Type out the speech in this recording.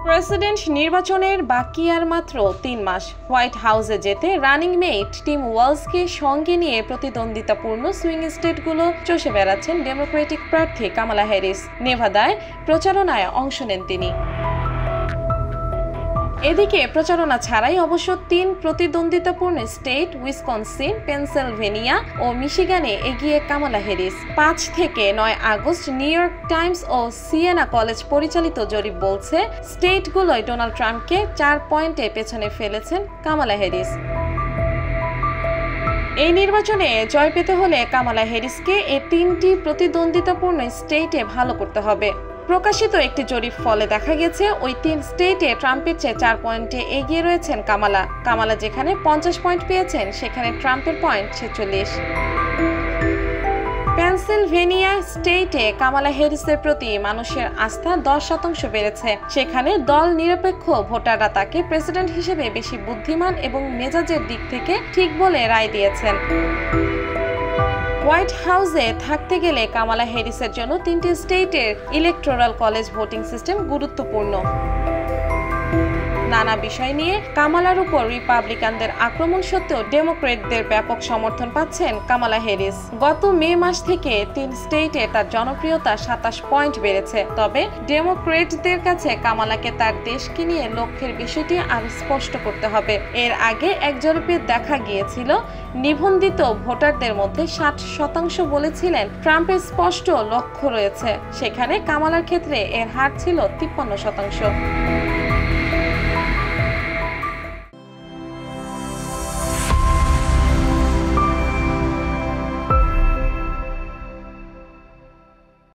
President নির্বাচনের বাকি আর মাত্র ৩ মাস। হোয়াইট হাউসে যেতে রানিং মেট টিম ওয়ালসকে সঙ্গে নিয়ে প্রতিদ্বন্দ্বিতাপূর্ণ সুইং স্টেটগুলো চষে বেড়াচ্ছেন ডেমোক্রেটিক প্রার্থী কামালা হ্যারিস। নেভাদায় প্রচারণায় অংশ নেন তিনি। এদিকে প্রচারণা ছাড়াই অবশ্য ৩ প্রতিদ্বন্দ্বিতাপূর্ণ স্টেট উইসকনসিন, পেনসিলভেনিয়া ও মিশিগানে এগিয়ে কামালা হ্যারিস। ৫ থেকে ৯ আগস্ট নিউ ইয়র্ক টাইমস ও সিয়েনা কলেজ পরিচালিত জরিপ বলছে স্টেটগুলোয় ডোনাল্ড ট্রাম্পকে ৪ পয়েন্টে পেছনে ফেলেছেন কামালা হ্যারিস। এই নির্বাচনে জয় পেতে হলে কামালা হ্যারিসকে এই ৩টি প্রতিদ্বন্দ্বিতাপূর্ণ স্টেটে ভালো করতে হবে। প্রকাশিত একটি জরিপ ফলে দেখা গেছে ওই ৩ স্টেটে ট্রাম্পের চেয়ে ৪ পয়েন্টে এগিয়ে রয়েছেন কামালা যেখানে ৫০ পয়েন্ট পেয়েছেন, সেখানে ট্রাম্পের পয়েন্ট ৪৬। পেনসিলভেনিয়া স্টেটে কামালা হ্যারিসের প্রতি মানুষের আস্থা ১০% বেড়েছে। সেখানে দল নিরপেক্ষ ভোটাররা তাকে প্রেসিডেন্ট হিসেবে বেশি বুদ্ধিমান এবং মেজাজের দিক থেকে ঠিক বলে রায় দিয়েছেন। হোয়াইট হাউসে থাকতে গেলে কামালা হ্যারিসের জন্য ৩টি স্টেটের ইলেকটোরাল কলেজ ভোটিং সিস্টেম গুরুত্বপূর্ণ। নানা বিষয় নিয়ে কামালার উপর রিপাবলিকানদের আক্রমণ সত্ত্বেও ডেমোক্রেটদের ব্যাপক সমর্থন পাচ্ছেন কামালা হ্যারিস। গত মে মাস থেকে ৩ স্টেটে তার জনপ্রিয়তা ২৭ পয়েন্ট বেড়েছে। তবে ডেমোক্রেটদের কাছে কামালাকে তার দেশকে নিয়ে লক্ষ্যের বিষয়টি আরো স্পষ্ট করতে হবে। এর আগে এক জরিপে দেখা গিয়েছিল নিবন্ধিত ভোটারদের মধ্যে ৬০% বলেছিলেন ট্রাম্পের স্পষ্ট লক্ষ্য রয়েছে, সেখানে কামালার ক্ষেত্রে এর হার ছিল ৫৩%।